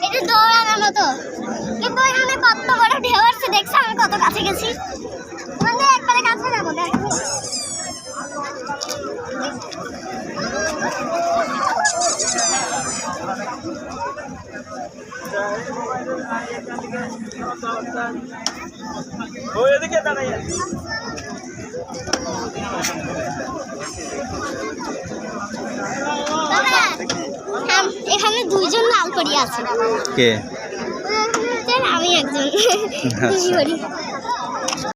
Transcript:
এটা দৌড়ানোর মতো, কিন্তু এখানে কত বড় ঢেউ আসছে দেখছো? আমি কত কাছে গেছি, মানে একবারে কাছে যাবো। দেখ এখানে দুইজন লাল পরি আছে। কে? আমি একজন।